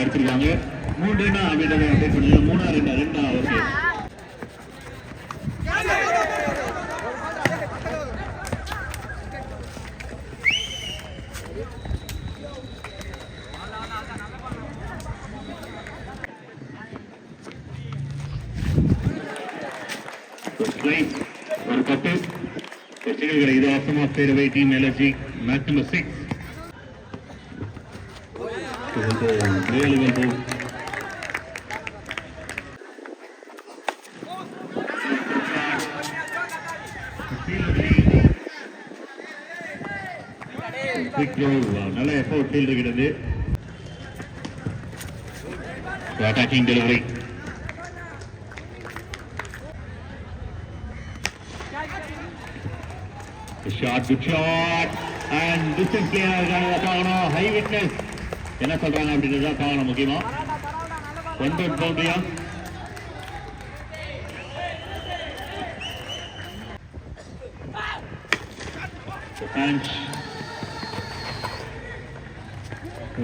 அடிச்சிருக்காங்க 3 ரன் அப்படின்றத அப்டேட் பண்ணுங்க 3-2 ஓகே ஒரு கட்டு இது option off fairway team LSG match number 6 really well played. Quick throw, நல்ல எஃபோர்ட் ஃபீல்ட் இருக்கிறது. Attacking delivery. Shot, good shot, and distance clear ஆகானோ high witness. என்ன சொல்றாங்க அப்படின்றத பார்க்கணும் முக்கியமா 1 பவுண்டரியா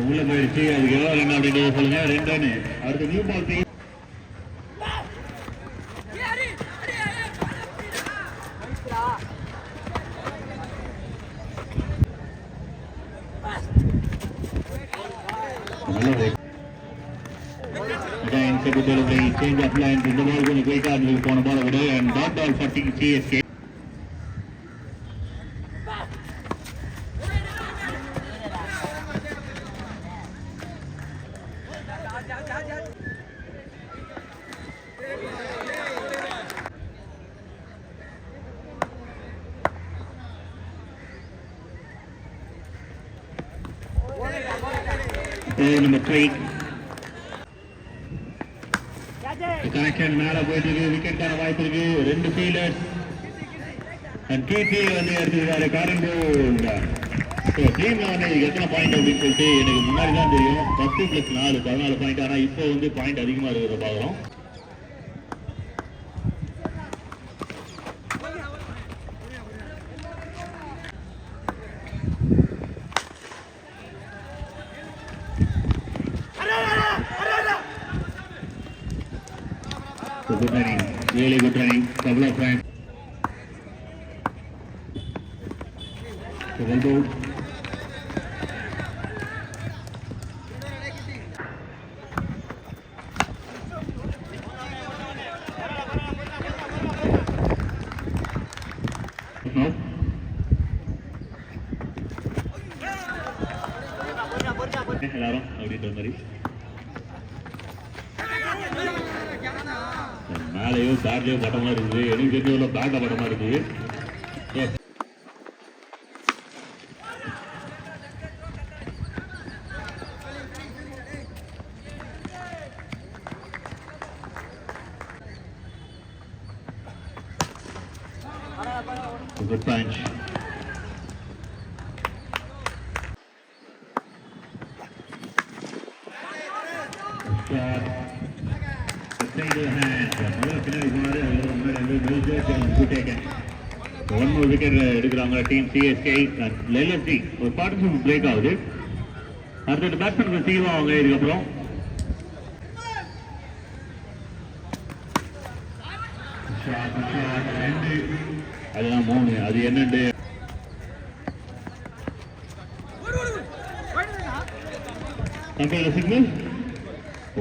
உள்ள போயிடுச்சு அதுக்கு எவ்வளவு ரன் அப்படின்றத சொல்லுங்க 2 ரன் அடுத்த new ball again good delivery change of line the ball going to quick out will போன பால் விட and dot ball for CSK number 3 connection மேல போயிட்டு இருக்கு விக்கெட்டான வாய்ப்பு இருக்கு 2 ஃபீல்டர்ஸ் அண்ட் கேபி வந்து எடுத்துருக்காரு காரன்போல் டீம்ல வந்து எத்தனை பாயிண்ட் அப்படின்னு சொல்லிட்டு எனக்கு முன்னாடி தான் தெரியும் 10+4 14 பாயிண்ட் ஆனா இப்போ வந்து பாயிண்ட் அதிகமா இருக்கிறத பாக்குறோம் good running, really good running, couple of runs. Well bowled. No. எல்லாரும் அப்படின்ற மாதிரி மேலேயோ பேட்லேயோ பட்டமாக இருக்குது எனக்கு தெரிஞ்ச பேட்டில் பட்டமாக இருக்குது good punch single hand one more wicket எடுக்கிறாங்க டீம் CSK LSG ஒரு பார்ட்னர்ஷிப் பிரேக் ஆகுது அடுத்த பேட்ஸ்மேன் சீவா அவங்க இதுக்கப்புறம் அதுதான் 3 அது என்னண்டு compare signal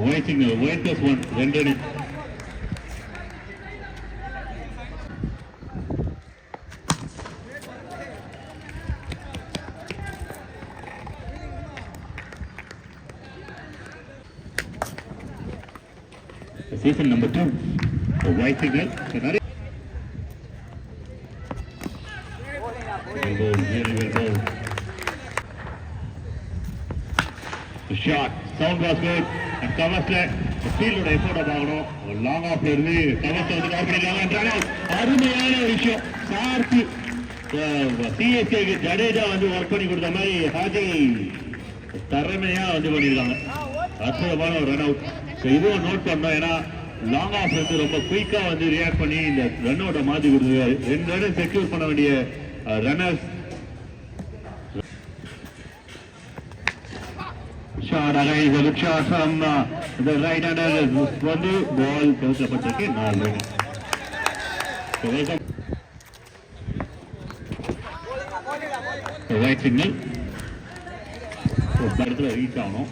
white signal white plus 1 2 run season number 2 a white signal very well the shot sound was good and கவர்ஸ்ல ஃபீல்டோட எஃபோர்ட் பார்க்கணும் லாங் ஆஃப்ல இருந்து கவர்ஸ்ல வந்து கவர் பண்ணிருக்காங்க அருமையான விஷயம் சார்பு சிஎஸ்கேக்கு ஜடேஜா வந்து ஒர்க் பண்ணி கொடுத்த மாதிரி ஹாஜி திறமையா வந்து பண்ணியிருக்காங்க அற்புதமான ஒரு ரன் அவுட் இதுவும் நோட் பண்ணோம் ஏன்னா லாங் ஆஃப் வந்து ரொம்ப குயிக்கா வந்து ரியாக்ட் பண்ணி இந்த ரன் அவுட்டை மாற்றி கொடுத்துருக்காரு 2 ரன் செக்யூர் பண்ண வேண்டிய runners. Shot again is a good shot from the right-hander. One ball goes up at the line. So welcome. The white signal. So better to reach down.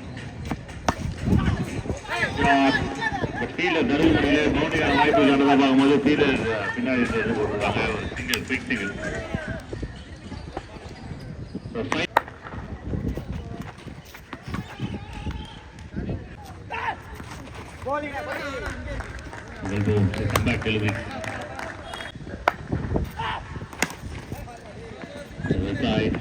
Shot. But fielder doesn't play. Boundary on right to the other ball. Mother fielder single, big single. So five. Will do. So come back delivery. Other side.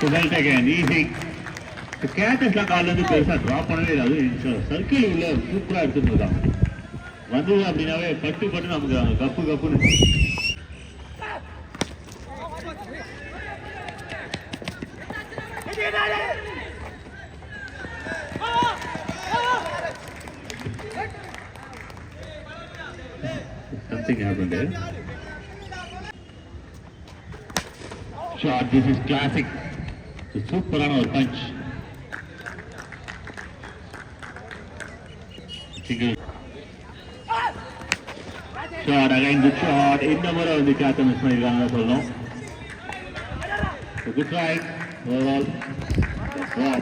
So well taken, easy. The catch is like all of the players are drop on it. Circle will super at the வந்து அப்படினாவே பட்டு பட்டு நமக்கு cup கப்புன்னு something happened there. Shot, this is classic. Super on our punch. Single. Shot, again good shot. In the middle of the captain is my gun as well, no? So good try. Overall. Wow.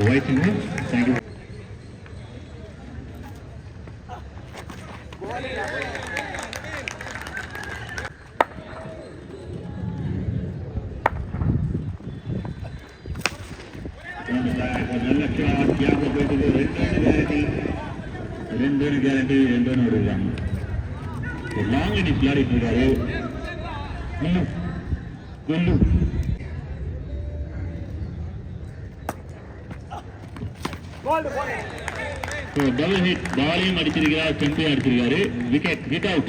Waiting, thank you. guarantee long it is bloody Kullu. So double hit, ball அடிச்சிருக்காரு, செம்பே அடிச்சிருக்காரு, wicket, get out.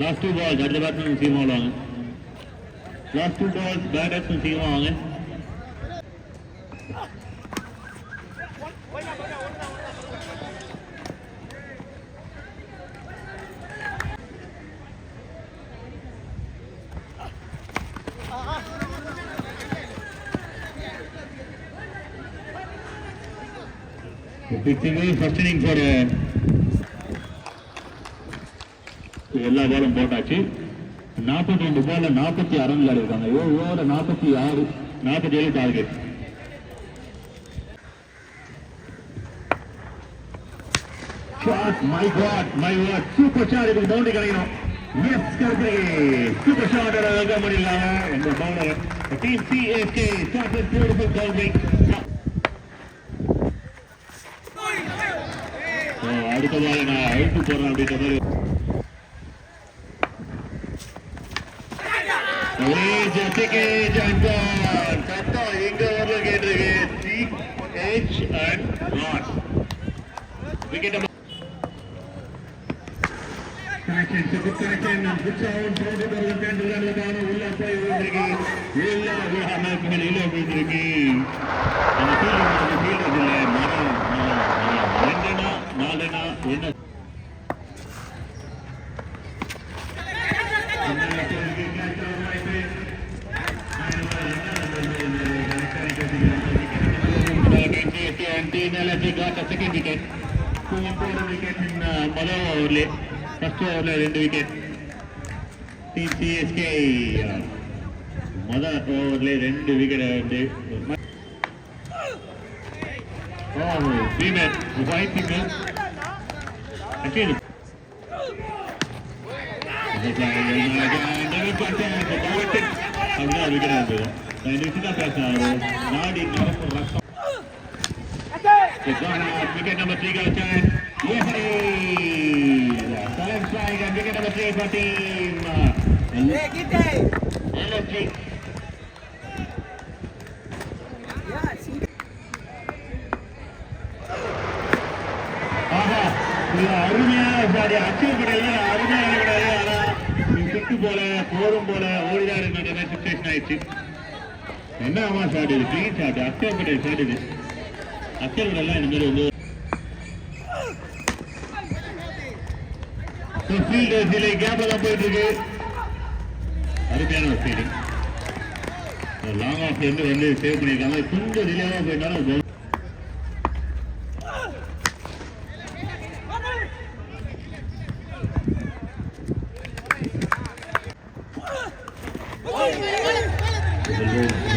Last two balls, அடுத்த batsman Seema வாங்க. Last two balls, பேட்டர்ஸ்மேன் Seema வாங்க. Big single, first inning for எல்லா பாலும் போட்டாச்சு. 42 பால்ல 46 run விளையாடிருக்காங்க. 7 over 46, 47 target. Shot, my God, super shot, இதுக்கு பவுண்டரி கிடைக்கணும். Yes, correct. Super shot welcome பண்ணிருக்காங்க. இந்த bowler team CSK started beautiful bowling. அடுத்த பால் நான் அழுத்து போறேன் அப்படின்ற மாதிரி எங்க ஊர்ல கேட்டிருக்கு CH and not wicket connection, good connection, good sound, உள்ள போய் விழுந்திருக்கு, உள்ள விழுந்திருக்கு. அந்த ஃபீல்டர் இல்ல மரம் நாலனா என்ன got a second wicket. 2 important wickets in முதல் ஓவர்ல, ஃபர்ஸ்ட் ஓவர்ல 2 wicket. Team CSK முதல் ஓவர்ல 2 wicket வந்து female white single again wicket number 3 got a chance. Yes, Salam strike and wicket number 3 for team LSG. அருமையான சாரி அச்சீவ் கிடையாது, அருமையான கிடையாது. ஆனா சுட்டு போல போதும் போல ஓடிதான் இருக்கின்ற சுச்சுவேஷன் ஆயிடுச்சு. என்ன ஆமா ஷாட் இது, கிளீன் ஷாட், அச்சீவ் கிடையாது ஷாட் இது. அச்சீவ் எல்லாம் இந்த மாதிரி வந்து கேப்ல தான் போயிட்டு இருக்கு. அருமையான ஒரு ஃபீல்டிங். லாங் ஆஃப் வந்து சேவ் பண்ணியிருக்காங்க. கொஞ்சம் டிலேவா போயிட்டாலும்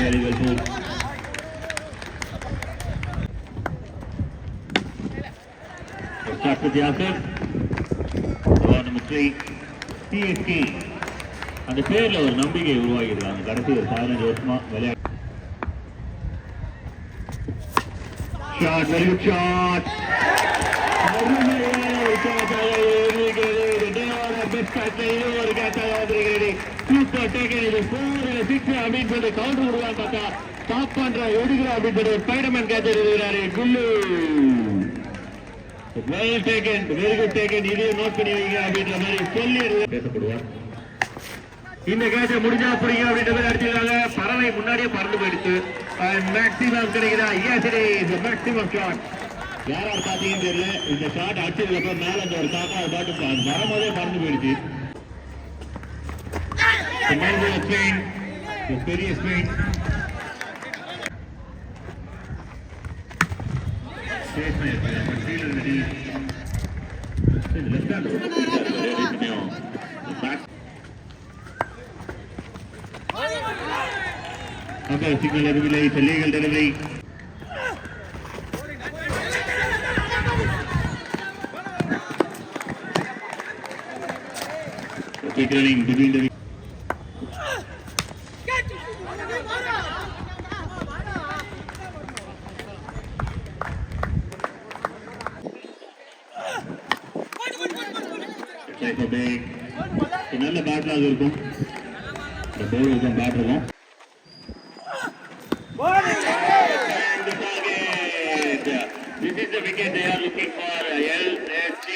very well played. Start with the answer. Ball number 3. CSK. அந்த பேர்ல ஒரு நம்பிக்கை உருவாகிடுறாங்க. கடைசி ஒரு 15 வருஷமா விளையாட்டு. Shot, very good shot. Super taken. இது 4-6 அப்படின்னு சொல்லி கவுண்டர் விடுவான்னு பார்த்தா டாப் பண்ற எடுக்கிறா அப்படின்னு சொல்லி ஒரு ஸ்பைடர்மேன் கேட்ச் எடுக்கிறாரு Kullu. Well taken, very good taken. இதையும் நோட் பண்ணி வைங்க அப்படின்ற மாதிரி சொல்லி பேசப்படுவார். இந்த கேட்சை முடிஞ்சா புரியுங்க அப்படின்ற மாதிரி அடிச்சிருக்காங்க. பறவை முன்னாடியே பறந்து போயிடுச்சு. மேக்ஸிமம் கிடைக்குதா? Yes it is maximum shot. யாராவது பாத்தீங்கன்னு தெரியல. இந்த ஷாட் அடிச்சதுக்கு அப்புறம் மேல அந்த ஒரு காக்கா பாட்டு வரும்போதே பறந்து போயிடுச்சு. பெரிய ஸ்பெயின் சிக்னல் எதுவில்லை. Legal delivery. Quick running between the நல்ல பேட்லாக இருக்கும். இந்த போல் இருக்கும், பேட் இருக்கும். This is the wicket they are looking for. LSG.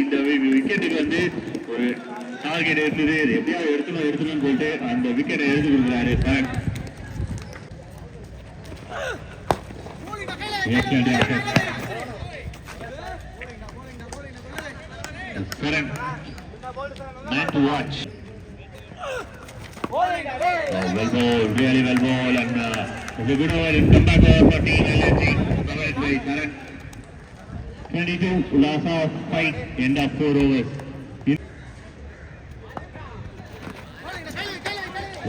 இந்த விக்கெட்டுக்கு வந்து ஒரு டார்கெட் இருந்தது. எப்படியாவது எடுத்துன்னு சொல்லிட்டு அந்த விக்கெட்டை எடுத்து கொடுக்குறாரு. Current man to watch. Well ball, really well ball, and it's a good over in comeback over for Team LSG. Covered by Current. 22 loss of 5, end of 4 overs.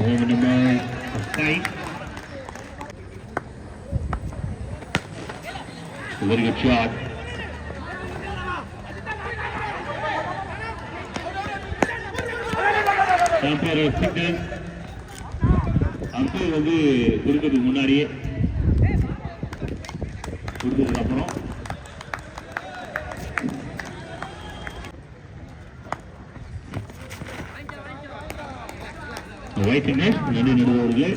Over number 5. Very good shot. Umpire signal. Umpire வந்து கொடுக்கிறதுக்கு முன்னாடியே கொடுத்ததுக்கு அப்புறம் white net நடு நடுவர்களே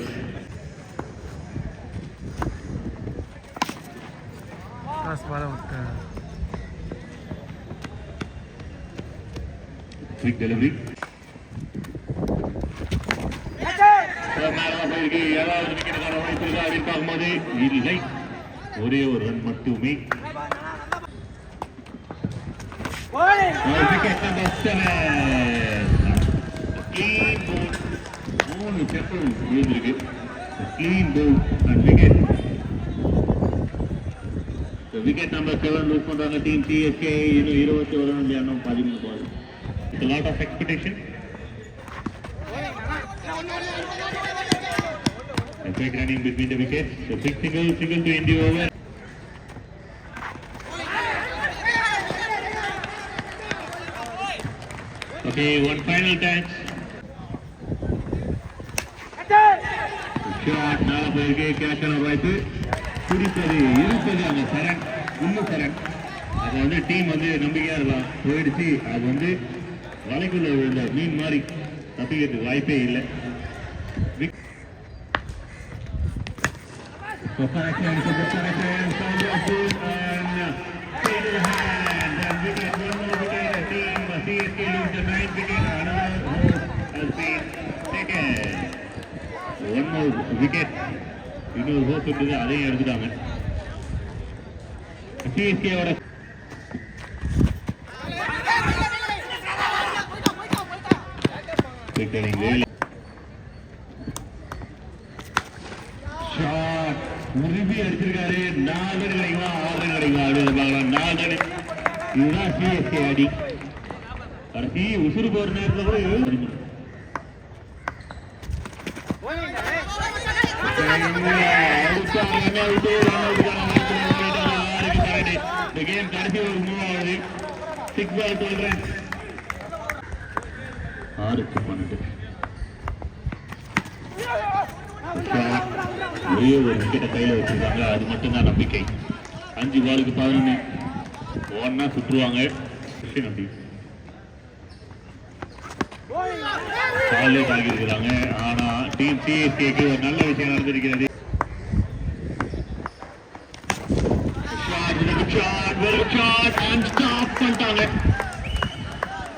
quick delivery. ஏதாவது விக்கெட்டுக்கான வாய்ப்பு இருக்கா அப்படின்னு பார்க்கும்போது இல்லை, ஒரே ஒரு ரன் மட்டுமே. Wicket number 7. Clean bowl. 3 செப்பல் விழுந்திருக்கு. Clean bowl and wicket. Wicket number 7 lose பண்றாங்க டீம் சிஎஸ்கே. இன்னும் 21 ரன் விளையாடணும். 13 ball. It's a lot of expectation. And quick running between the wickets. So big single to end the over. Okay, one final touch. Shot. Nala போயிருக்கு. Catch ஆன வாய்ப்பு. குடிப்பது இருப்பது அந்த சரண். இன்னும் சரண். அது வந்து டீம் வந்து நம்பிக்கையா இருக்கலாம். போயிடுச்சு. அது வந்து வலைக்குள்ள உள்ள மீன் மாதிரி தப்பிக்கிறதுக்கு வாய்ப்பே இல்லை. So correction, and into the hand. wicket, one more wicket. Team CSK lose the 9th wicket. Another hope has been taken. One more wicket. இன்னொரு ஹோப் இருக்குது, அதையும் எடுத்துட்டாங்க. சிஎஸ்கேவோட உறுதி அடிச்சிருக்காரு. 4 ரன் கிடைக்குமா 6 ரன் கிடைக்குமா அப்படின்னு பார்க்கலாம். 4 ரன். இதுதான் சிஎஸ்கே அடி. கடைசி உசுறு போற நேரத்தில் கூட இந்த கேம் கடைசி ஒரு மூவ் ஆகுது. 6 பால் 12 ரன். 6-12. ஒரே ஒரு விக்கெட்டை கையில வச்சிருக்காங்க, அது மட்டும்தான் நம்பிக்கை. 5 பாலுக்கு 11. ஒன்னா சுற்றுவாங்க. அப்படி காலே தாக்கி இருக்கிறாங்க. ஆனா டீம் சிஎஸ்கேக்கு ஒரு நல்ல விஷயம் நடந்திருக்கிறது.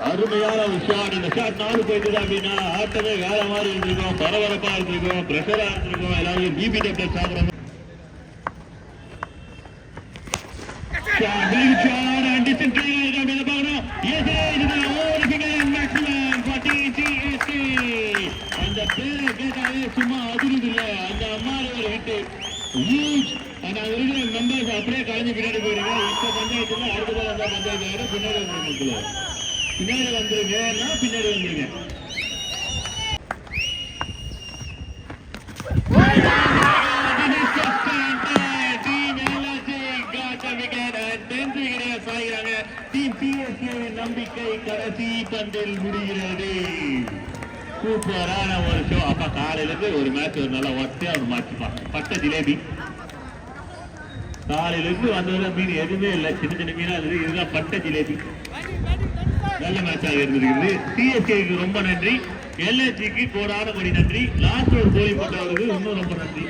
அருமையான ஒரு ஷாட். இந்த ஷாட் 4 போயிட்டு அப்படின்னா ஆட்டமே வேற மாதிரி இருந்திருக்கும், பரபரப்பா இருந்திருக்கும், பிரஷரா இருந்திருக்கும், எல்லாரும் பிபி டேப்லெட் சாப்பிடணும். அந்த பேரை கேட்டாலே சும்மா அதிர்ந்து இல்லை. அந்த அம்மாவை ஒரு ஹிட்டு இருக்கிற மெம்பர்ஸ் அப்படியே கலைஞ்சு பின்னாடி போயிருங்க. இப்ப பஞ்சாயத்துல அடுத்த பால் அந்த பஞ்சாயத்து பின்னாடி வந்துருங்க. பின்னாடி வந்துருங்கன்னா பின்னாடி வந்துருங்க. நம்பிக்கை கடைசி பந்தில் முடிகிறது. சூப்பரான ஒரு ஷோ. அப்ப காலையில இருந்து ஒரு மேட்ச் ஒரு நல்லா ஒட்டே அவர் மாற்றிப்பான். பட்ட ஜிலேபி காலையில இருந்து வந்ததுல மீன் எதுவுமே இல்லை, சின்ன சின்ன மீனா இருந்தது. இதுதான் பட்ட ஜிலேபி. நல்ல மேட்சாக இருந்திருக்கிறது. சிஎஸ்கேக்கு ரொம்ப நன்றி, எல்எஸ்சிக்கு கோடான படி நன்றி. லாஸ்ட் ஒரு கோலி போட்டவருக்கு இன்னும் ரொம்ப நன்றி.